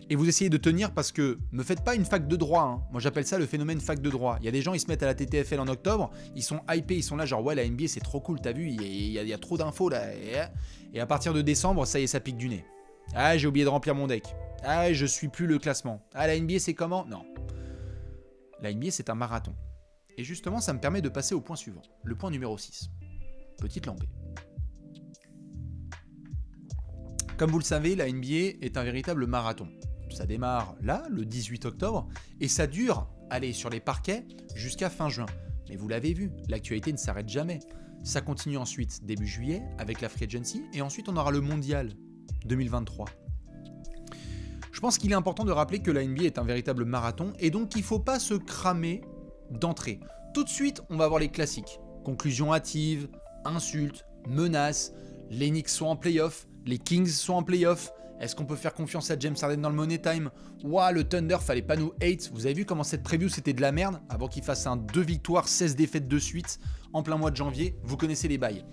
et vous essayez de tenir parce que me faites pas une fac de droit. Hein. Moi j'appelle ça le phénomène fac de droit. Il y a des gens, ils se mettent à la TTFL en octobre, ils sont hypés, ils sont là genre ouais la NBA c'est trop cool, t'as vu, il y a trop d'infos là. Et à partir de décembre, ça y est, ça pique du nez. Ah j'ai oublié de remplir mon deck. Ah je suis plus le classement. Ah la NBA c'est comment? Non. La NBA c'est un marathon. Et justement ça me permet de passer au point suivant. Le point numéro 6. Petite lampée. Comme vous le savez, la NBA est un véritable marathon. Ça démarre là, le 18 octobre, et ça dure, allez, sur les parquets, jusqu'à fin juin. Mais vous l'avez vu, l'actualité ne s'arrête jamais. Ça continue ensuite début juillet, avec la Free Agency, et ensuite on aura le Mondial 2023. Je pense qu'il est important de rappeler que la NBA est un véritable marathon, et donc il ne faut pas se cramer d'entrée. Tout de suite, on va voir les classiques. Conclusion hâtive, insultes, menaces, les Knicks sont en play-off, les Kings sont en play-off. Est-ce qu'on peut faire confiance à James Harden dans le Money Time? Ouah, le Thunder, fallait pas nous hate. Vous avez vu comment cette preview c'était de la merde avant qu'il fasse un 2 victoires, 16 défaites de suite en plein mois de janvier. Vous connaissez les bails.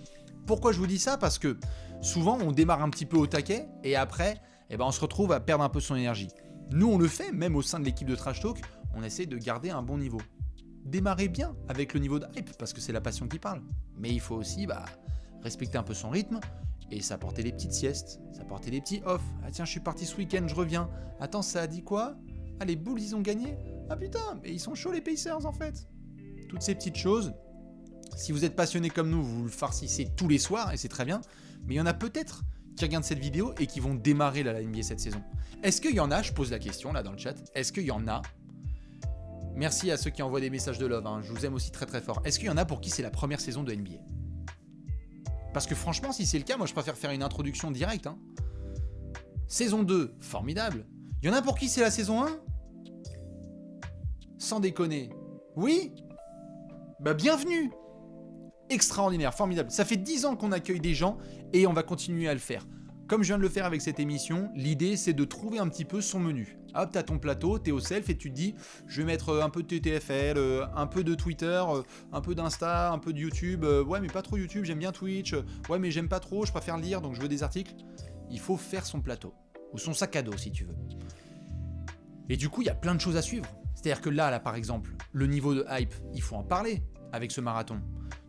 Pourquoi je vous dis ça? Parce que souvent on démarre un petit peu au taquet et après on se retrouve à perdre un peu son énergie. Nous on le fait, même au sein de l'équipe de Trash Talk, on essaie de garder un bon niveau. Démarrer bien avec le niveau de hype parce que c'est la passion qui parle. Mais il faut aussi respecter un peu son rythme. Et s'apporter des petites siestes, s'apporter des petits off. Ah tiens, je suis parti ce week-end, je reviens. Attends, ça a dit quoi? Ah, les Bulls, ils ont gagné? Ah putain, mais ils sont chauds les Pacers en fait. Toutes ces petites choses, si vous êtes passionné comme nous, vous le farcissez tous les soirs et c'est très bien. Mais il y en a peut-être qui regardent cette vidéo et qui vont démarrer la NBA cette saison. Est-ce qu'il y en a, je pose la question là dans le chat, est-ce qu'il y en a? Merci à ceux qui envoient des messages de love, hein. Je vous aime aussi très fort. Est-ce qu'il y en a pour qui c'est la première saison de NBA? Parce que franchement, si c'est le cas, moi je préfère faire une introduction directe. Hein. Saison 2, formidable. Il y en a pour qui c'est la saison 1? Sans déconner. Oui? Bah bienvenue. Extraordinaire, formidable. Ça fait 10 ans qu'on accueille des gens et on va continuer à le faire. comme je viens de le faire avec cette émission, l'idée c'est de trouver un petit peu son menu. Hop, t'as ton plateau, t'es au self et tu te dis, je vais mettre un peu de TTFL, un peu de Twitter, un peu d'Insta, un peu de YouTube. Ouais, mais pas trop YouTube, j'aime bien Twitch. Ouais, mais j'aime pas trop, je préfère lire, donc je veux des articles. Il faut faire son plateau, ou son sac à dos si tu veux. Et du coup, il y a plein de choses à suivre. C'est-à-dire que là, par exemple, le niveau de hype, il faut en parler avec ce marathon.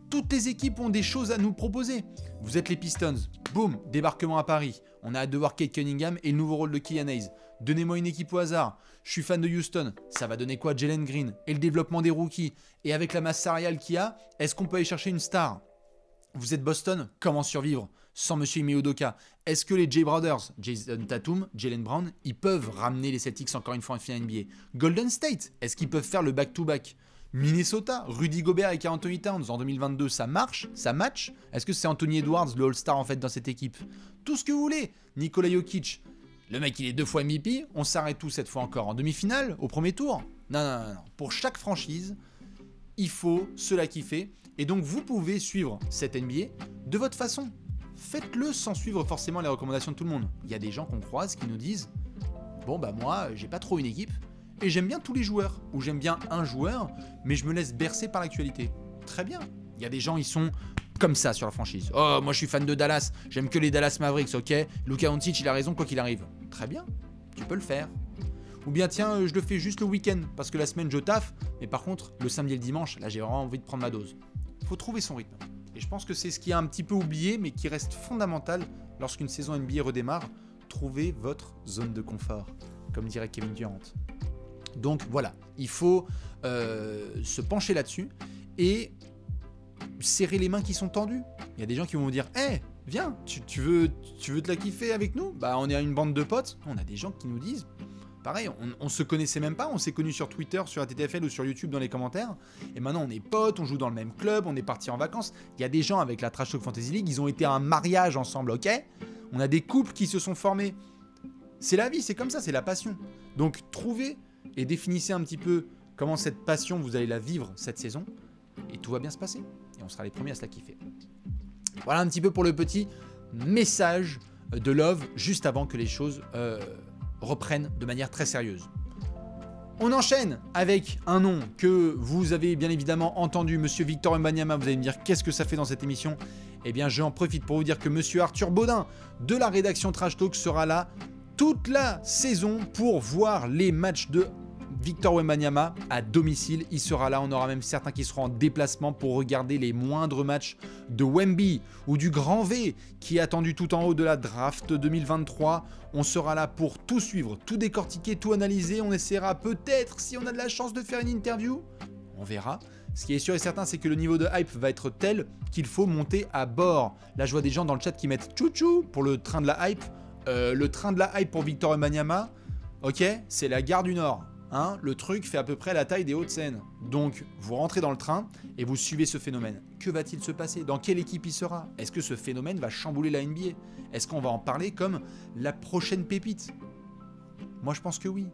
Toutes les équipes ont des choses à nous proposer. Vous êtes les Pistons, boum, débarquement à Paris. On a hâte de voir Kate Cunningham et le nouveau rôle de Killian Hayes. Donnez-moi une équipe au hasard. Je suis fan de Houston. Ça va donner quoi Jalen Green et le développement des rookies. Et avec la masse salariale qu'il y a, est-ce qu'on peut aller chercher une star? Vous êtes Boston, comment survivre sans Monsieur Ime Udoka? Est-ce que les J Brothers, Jason Tatum, Jaylen Brown, ils peuvent ramener les Celtics encore une fois en finale NBA? Golden State, est-ce qu'ils peuvent faire le back-to-back? Minnesota, Rudy Gobert et Anthony Towns en 2022, ça marche? Ça match? Est-ce que c'est Anthony Edwards, le All-Star en fait dans cette équipe? Tout ce que vous voulez. Nikola Jokic, le mec il est 2 fois MVP, on s'arrête tout cette fois encore en demi-finale, au premier tour? Non. Pour chaque franchise, il faut cela kiffer. Et donc vous pouvez suivre cette NBA de votre façon. Faites-le sans suivre forcément les recommandations de tout le monde. Il y a des gens qu'on croise qui nous disent « Bon bah moi, j'ai pas trop une équipe et j'aime bien tous les joueurs. » Ou « J'aime bien un joueur, mais je me laisse bercer par l'actualité. » Très bien. Il y a des gens, ils sont comme ça sur la franchise. « Oh, moi je suis fan de Dallas, j'aime que les Dallas Mavericks, ok? Luka Doncic, il a raison quoi qu'il arrive. » Très bien, tu peux le faire. Ou bien tiens, je le fais juste le week-end parce que la semaine je taffe, mais par contre, le samedi et le dimanche, là j'ai vraiment envie de prendre ma dose. Il faut trouver son rythme. Et je pense que c'est ce qui est un petit peu oublié, mais qui reste fondamental lorsqu'une saison NBA redémarre. Trouvez votre zone de confort, comme dirait Kevin Durant. Donc voilà, il faut se pencher là-dessus et serrer les mains qui sont tendues. Il y a des gens qui vont vous dire « Hey, viens, tu veux te la kiffer avec nous ?» Bah on est une bande de potes. On a des gens qui nous disent... Pareil, on se connaissait même pas, on s'est connus sur Twitter, sur ATTFL ou sur YouTube dans les commentaires. Et maintenant on est potes, on joue dans le même club, on est partis en vacances. Il y a des gens avec la Trash Talk Fantasy League, ils ont été à un mariage ensemble, ok? On a des couples qui se sont formés. C'est la vie, c'est comme ça, c'est la passion. Donc trouvez et définissez un petit peu comment cette passion, vous allez la vivre cette saison. Et tout va bien se passer. Et on sera les premiers à se la kiffer. Voilà un petit peu pour le petit message de Love, juste avant que les choses... reprennent de manière très sérieuse. On enchaîne avec un nom que vous avez bien évidemment entendu, Monsieur Victor Wembanyama. Vous allez me dire qu'est-ce que ça fait dans cette émission? Eh bien, j'en profite pour vous dire que Monsieur Arthur Baudin de la rédaction Trash Talk sera là toute la saison pour voir les matchs de Victor Wembanyama à domicile. Il sera là, on aura même certains qui seront en déplacement pour regarder les moindres matchs de Wemby ou du Grand V qui est attendu tout en haut de la draft 2023. On sera là pour tout suivre, tout décortiquer, tout analyser. On essaiera peut-être, si on a de la chance, de faire une interview. On verra. Ce qui est sûr et certain, c'est que le niveau de hype va être tel qu'il faut monter à bord. Là, je vois des gens dans le chat qui mettent chouchou pour le train de la hype. Le train de la hype pour Victor Wembanyama, ok, c'est la gare du Nord. Hein, le truc fait à peu près la taille des Hauts-de-Seine. Donc, vous rentrez dans le train et vous suivez ce phénomène. Que va-t-il se passer? Dans quelle équipe il sera? Est-ce que ce phénomène va chambouler la NBA? Est-ce qu'on va en parler comme la prochaine pépite? Moi, je pense que oui.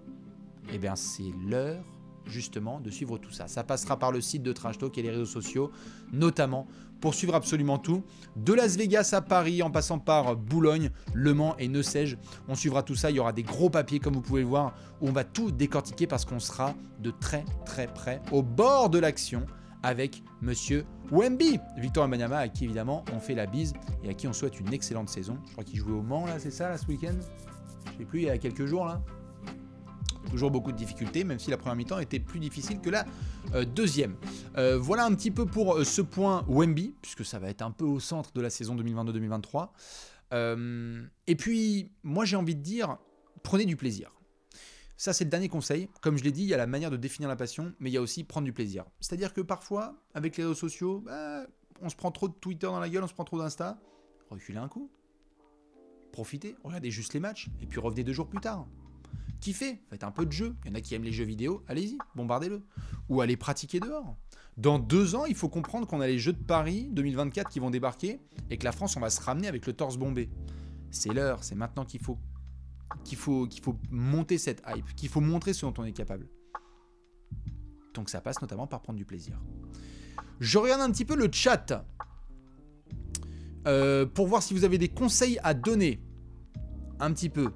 Eh bien, c'est l'heure, justement, de suivre tout ça. Ça passera par le site de Trash Talk et les réseaux sociaux, notamment pour suivre absolument tout. De Las Vegas à Paris, en passant par Boulogne, Le Mans et Neussège. On suivra tout ça. Il y aura des gros papiers, comme vous pouvez le voir, où on va tout décortiquer parce qu'on sera de très très près au bord de l'action avec Monsieur Wemby. Victor Wembanyama, à qui évidemment on fait la bise et à qui on souhaite une excellente saison. Je crois qu'il jouait au Mans, là, c'est ça, là, ce week-end? Je sais plus, il y a quelques jours, là. Toujours beaucoup de difficultés, même si la première mi-temps était plus difficile que la deuxième. Voilà un petit peu pour ce point Wemby, puisque ça va être un peu au centre de la saison 2022-2023. Et puis, moi j'ai envie de dire, prenez du plaisir. Ça, c'est le dernier conseil. Comme je l'ai dit, il y a la manière de définir la passion, mais il y a aussi prendre du plaisir. C'est-à-dire que parfois, avec les réseaux sociaux, on se prend trop de Twitter dans la gueule, on se prend trop d'Insta. Reculez un coup. Profitez, regardez juste les matchs, et puis revenez 2 jours plus tard. Kiffez, faites un peu de jeu. Il y en a qui aiment les jeux vidéo, allez-y, bombardez-le. Ou allez pratiquer dehors. Dans 2 ans, il faut comprendre qu'on a les Jeux de Paris 2024 qui vont débarquer et que la France, on va se ramener avec le torse bombé. C'est l'heure, c'est maintenant qu'il faut monter cette hype, qu'il faut montrer ce dont on est capable. Donc ça passe notamment par prendre du plaisir. Je regarde un petit peu le chat pour voir si vous avez des conseils à donner. un petit peu.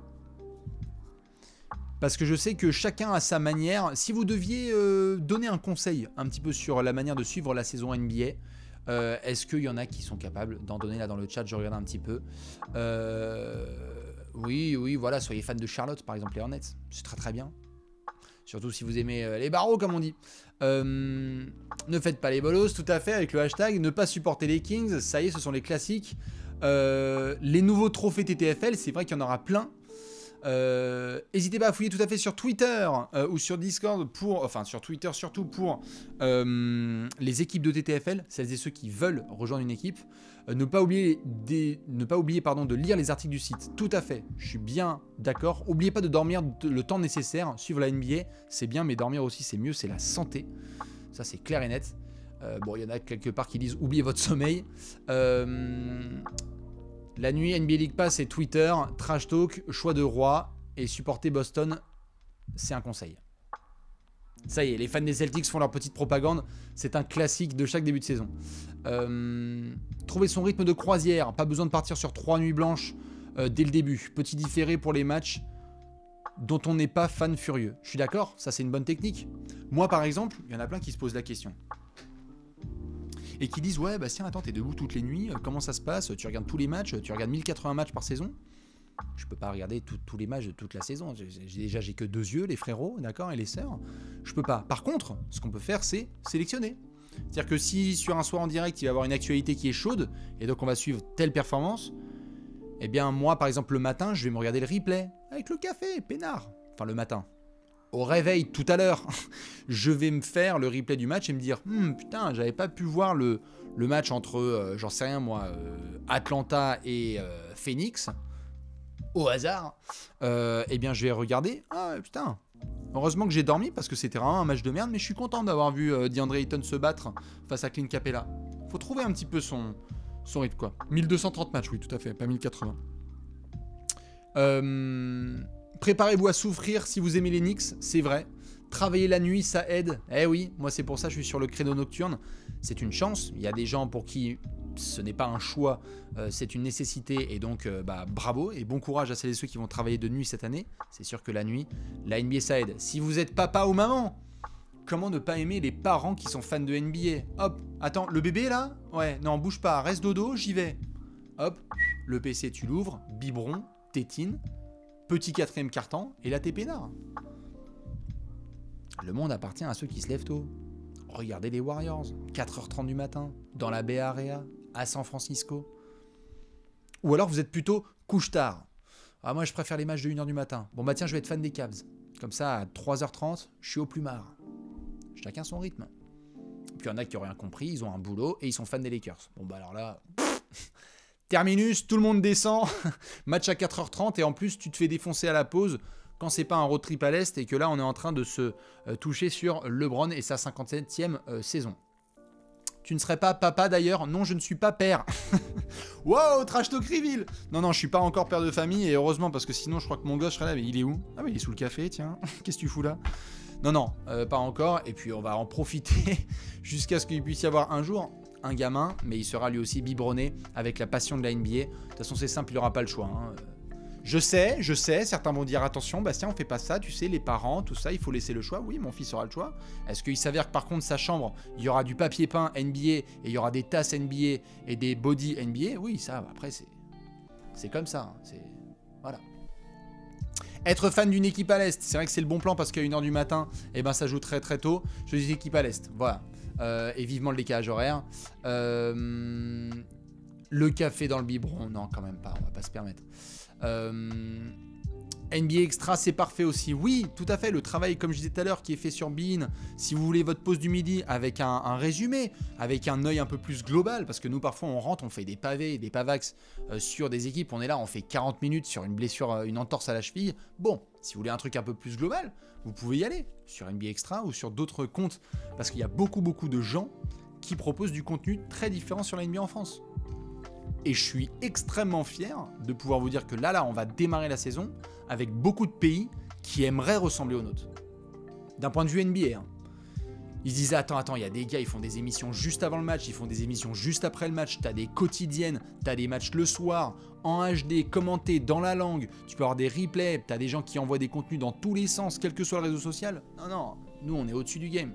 Parce que je sais que chacun a sa manière. Si vous deviez donner un conseil un petit peu sur la manière de suivre la saison NBA, est-ce qu'il y en a qui sont capables d'en donner là dans le chat? Je regarde un petit peu. Oui, voilà, soyez fan de Charlotte, par exemple, les Hornets. C'est très très bien. Surtout si vous aimez les barreaux, comme on dit. Ne faites pas les bolos, tout à fait, avec le hashtag. Ne pas supporter les Kings, ça y est, ce sont les classiques. Les nouveaux trophées TTFL, c'est vrai qu'il y en aura plein. N'hésitez pas à fouiller tout à fait sur Twitter ou sur Discord enfin sur Twitter surtout pour les équipes de TTFL, celles et ceux qui veulent rejoindre une équipe. Ne pas oublier de lire les articles du site. Tout à fait, je suis bien d'accord. N'oubliez pas de dormir le temps nécessaire. Suivre la NBA, c'est bien, mais dormir aussi c'est mieux, c'est la santé. Ça c'est clair et net. Bon, il y en a quelque part qui disent oubliez votre sommeil. La nuit, NBA League Pass et Twitter, Trash Talk, choix de roi et supporter Boston, c'est un conseil. Ça y est, les fans des Celtics font leur petite propagande, c'est un classique de chaque début de saison. Trouver son rythme de croisière, pas besoin de partir sur 3 nuits blanches dès le début. Petit différé pour les matchs dont on n'est pas fan furieux. Je suis d'accord, ça c'est une bonne technique. Moi par exemple, il y en a plein qui se posent la question. Et qui disent ouais Bastien attends t'es debout toutes les nuits, comment ça se passe, tu regardes tous les matchs, tu regardes 1080 matchs par saison. Je peux pas regarder tous les matchs de toute la saison, j'ai que 2 yeux les frérots, d'accord, et les sœurs, je peux pas. Par contre ce qu'on peut faire c'est sélectionner, c'est à dire que si sur un soir en direct il va y avoir une actualité qui est chaude et donc on va suivre telle performance, eh bien moi par exemple le matin je vais me regarder le replay avec le café peinard, enfin le matin. Au réveil tout à l'heure, je vais me faire le replay du match et me dire putain, j'avais pas pu voir le match entre, j'en sais rien moi, Atlanta et Phoenix, au hasard. Eh bien, je vais regarder. Ah putain, heureusement que j'ai dormi parce que c'était vraiment un match de merde, mais je suis content d'avoir vu DeAndre Ayton se battre face à Clint Capella. Faut trouver un petit peu son rythme, quoi. 1230 matchs, oui, tout à fait, pas 1080. Préparez-vous à souffrir si vous aimez les Knicks, c'est vrai. Travailler la nuit, ça aide. Eh oui, moi c'est pour ça que je suis sur le créneau nocturne. C'est une chance. Il y a des gens pour qui ce n'est pas un choix, c'est une nécessité. Et donc, bravo et bon courage à celles et ceux qui vont travailler de nuit cette année. C'est sûr que la nuit, la NBA, ça aide. Si vous êtes papa ou maman, comment ne pas aimer les parents qui sont fans de NBA? Hop, attends, le bébé là? Ouais, non, bouge pas, reste dodo, j'y vais. Hop, le PC, tu l'ouvres, biberon, tétine. Petit 4ème carton, et là t'es peinard. Le monde appartient à ceux qui se lèvent tôt. Regardez les Warriors, 4h30 du matin, dans la Bay Area, à San Francisco. Ou alors vous êtes plutôt couche-tard. Ah, moi je préfère les matchs de 1h du matin. Bon bah tiens, je vais être fan des Cavs. Comme ça, à 3h30, je suis au plumard. Chacun son rythme. Puis il y en a qui n'ont rien compris, ils ont un boulot et ils sont fans des Lakers. Bon bah alors là... Terminus, tout le monde descend, match à 4h30 et en plus tu te fais défoncer à la pause quand c'est pas un road trip à l'Est et que là on est en train de se toucher sur LeBron et sa 57e saison. Tu ne serais pas papa d'ailleurs? Non, je ne suis pas père. Wow, trash talk reveal. Non, je suis pas encore père de famille et heureusement parce que sinon je crois que mon gosse serait là, mais il est où? Ah mais il est sous le café, tiens, qu'est-ce que tu fous là? Non, pas encore et puis on va en profiter jusqu'à ce qu'il puisse y avoir un jour un gamin, mais il sera lui aussi biberonné avec la passion de la NBA. De toute façon, c'est simple, il n'aura pas le choix. Hein. Je sais, certains vont dire attention, Bastien, on fait pas ça, tu sais, les parents, tout ça, il faut laisser le choix. Oui, mon fils aura le choix. Est-ce qu'il s'avère que par contre, sa chambre, il y aura du papier peint NBA et il y aura des tasses NBA et des body NBA? Oui, ça, après, c'est comme ça. Hein. Voilà. Être fan d'une équipe à l'Est, c'est vrai que c'est le bon plan parce qu'à 1h du matin, eh ben, ça joue très très tôt. Je dis équipe à l'Est, voilà. Et vivement le décalage horaire. Le café dans le biberon, non quand même pas, on va pas se permettre. NBA Extra, c'est parfait aussi. Oui, tout à fait, le travail, comme je disais tout à l'heure, qui est fait sur Bein, si vous voulez votre pause du midi avec un résumé, avec un œil un peu plus global, parce que nous, parfois, on rentre, on fait des pavés, des pavax sur des équipes, on est là, on fait 40 minutes sur une blessure, une entorse à la cheville. Bon, si vous voulez un truc un peu plus global, vous pouvez y aller sur NBA Extra ou sur d'autres comptes, parce qu'il y a beaucoup de gens qui proposent du contenu très différent sur la NBA en France. Et je suis extrêmement fier de pouvoir vous dire que là, on va démarrer la saison avec beaucoup de pays qui aimeraient ressembler aux nôtres. D'un point de vue NBA. Hein. Ils se disaient attends, il y a des gars, ils font des émissions juste avant le match, ils font des émissions juste après le match, t'as des quotidiennes, t'as des matchs le soir, en HD, commentés dans la langue, tu peux avoir des replays, t'as des gens qui envoient des contenus dans tous les sens, quel que soit le réseau social. Non, nous on est au-dessus du game.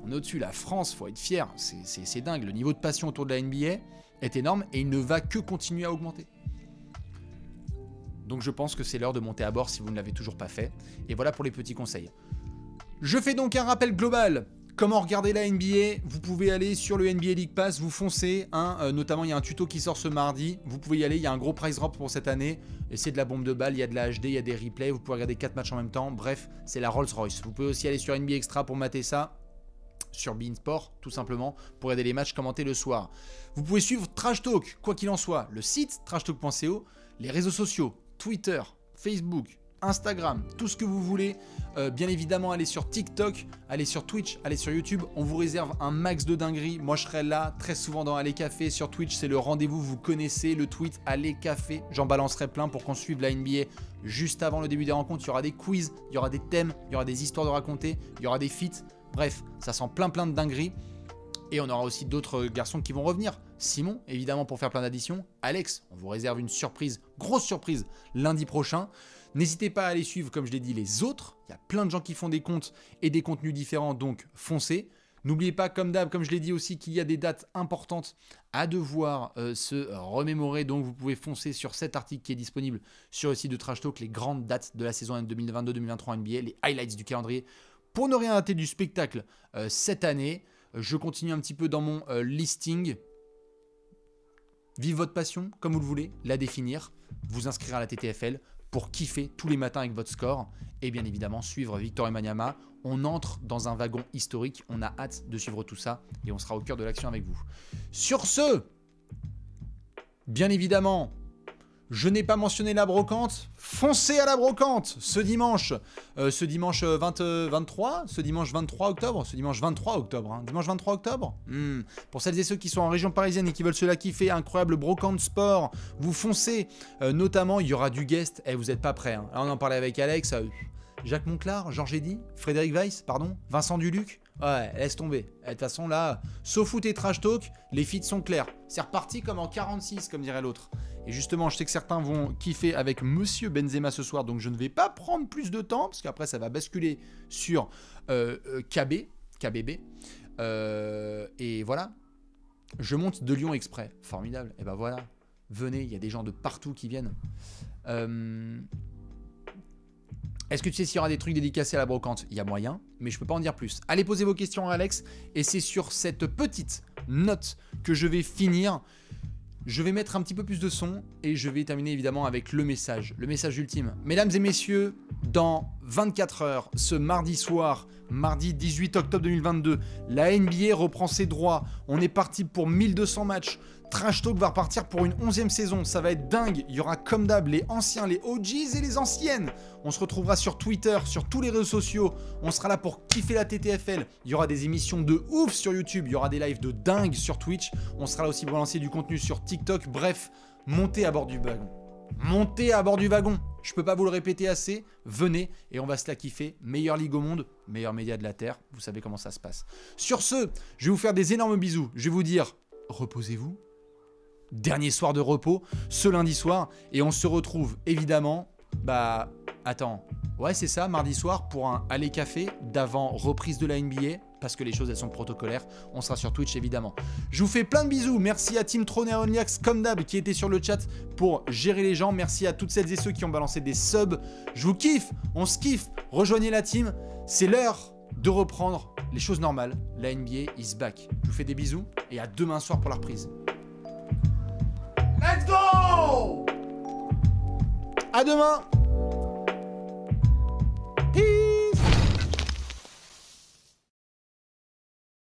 On est au-dessus, la France, faut être fier, c'est dingue, le niveau de passion autour de la NBA est énorme et il ne va que continuer à augmenter. Donc je pense que c'est l'heure de monter à bord si vous ne l'avez toujours pas fait. Et voilà pour les petits conseils. Je fais donc un rappel global. Comment regarder la NBA? Vous pouvez aller sur le NBA League Pass, vous foncez. Notamment, il y a un tuto qui sort ce mardi. Vous pouvez y aller, il y a un gros price drop pour cette année. Et c'est de la bombe de balle, il y a de la HD, il y a des replays. Vous pouvez regarder 4 matchs en même temps. Bref, c'est la Rolls Royce. Vous pouvez aussi aller sur NBA Extra pour mater ça. Sur beIN Sport, tout simplement, pour regarder les matchs commentés le soir. Vous pouvez suivre Trash Talk, quoi qu'il en soit. Le site, trashtalk.co, les réseaux sociaux, Twitter, Facebook, Instagram, tout ce que vous voulez. Bien évidemment, allez sur TikTok, allez sur Twitch, allez sur YouTube. On vous réserve un max de dingueries. Moi, je serai là très souvent dans Allez Café. Sur Twitch, c'est le rendez-vous. Vous connaissez le tweet Allez Café. J'en balancerai plein pour qu'on suive la NBA juste avant le début des rencontres. Il y aura des quiz, il y aura des thèmes, il y aura des histoires de raconter, il y aura des feats. Bref, ça sent plein de dingueries. Et on aura aussi d'autres garçons qui vont revenir. Simon, évidemment, pour faire plein d'additions. Alex, on vous réserve une surprise, grosse surprise, lundi prochain. N'hésitez pas à aller suivre, comme je l'ai dit, les autres. Il y a plein de gens qui font des comptes et des contenus différents, donc foncez. N'oubliez pas, comme d'hab, comme je l'ai dit aussi, qu'il y a des dates importantes à devoir se remémorer. Donc vous pouvez foncer sur cet article qui est disponible sur le site de Trash Talk, les grandes dates de la saison 2022-2023 NBA, les highlights du calendrier. Pour ne rien rater du spectacle cette année, je continue un petit peu dans mon listing. Vive votre passion, comme vous le voulez, la définir, vous inscrire à la TTFL pour kiffer tous les matins avec votre score et bien évidemment suivre Victor Wembanyama. On entre dans un wagon historique, on a hâte de suivre tout ça et on sera au cœur de l'action avec vous. Sur ce, bien évidemment, je n'ai pas mentionné la brocante. Foncez à la brocante ce dimanche 23 octobre. Dimanche 23 octobre. Pour celles et ceux qui sont en région parisienne et qui veulent se la kiffer, incroyable brocante sport. Vous foncez. Notamment, il y aura du guest. Vous n'êtes pas prêts. Là, on en parlait avec Alex. Jacques Monclar, Georges Eddy, Frédéric Weiss, Vincent Duluc. Ouais, laisse tomber. De toute façon, là, SoFoot et Trash Talk, les feats sont clairs. C'est reparti comme en 46, comme dirait l'autre. Et justement, je sais que certains vont kiffer avec Monsieur Benzema ce soir, donc je ne vais pas prendre plus de temps, parce qu'après, ça va basculer sur KBB. Et voilà. Je monte de Lyon exprès. Formidable. Et ben voilà. Venez, il y a des gens de partout qui viennent. Est-ce que tu sais s'il y aura des trucs dédicacés à la brocante? Il y a moyen, mais je peux pas en dire plus. Allez poser vos questions à Alex, et c'est sur cette petite note que je vais finir. Je vais mettre un petit peu plus de son, et je vais terminer évidemment avec le message ultime. Mesdames et messieurs, dans 24 heures, ce mardi soir, mardi 18 octobre 2022, la NBA reprend ses droits. On est parti pour 1200 matchs. Trash Talk va repartir pour une 11e saison, ça va être dingue. Il y aura comme d'hab les anciens, les OGs et les anciennes. On se retrouvera sur Twitter, sur tous les réseaux sociaux. On sera là pour kiffer la TTFL. Il y aura des émissions de ouf sur YouTube, il y aura des lives de dingue sur Twitch. On sera là aussi pour lancer du contenu sur TikTok. Bref, montez à bord du wagon. Montez à bord du wagon. Je peux pas vous le répéter assez. Venez et on va se la kiffer. Meilleure ligue au monde, meilleur média de la Terre. Vous savez comment ça se passe. Sur ce, je vais vous faire des énormes bisous. Je vais vous dire, reposez-vous. Dernier soir de repos, ce lundi soir. Et on se retrouve évidemment, c'est ça, mardi soir pour un Allez Café d'avant reprise de la NBA. Parce que les choses, elles sont protocolaires. On sera sur Twitch, évidemment. Je vous fais plein de bisous. Merci à Team Throne et à Onliax, comme d'hab, qui était sur le chat pour gérer les gens. Merci à toutes celles et ceux qui ont balancé des subs. Je vous kiffe, on se kiffe. Rejoignez la team. C'est l'heure de reprendre les choses normales. La NBA is back. Je vous fais des bisous et à demain soir pour la reprise. Let's go! À demain!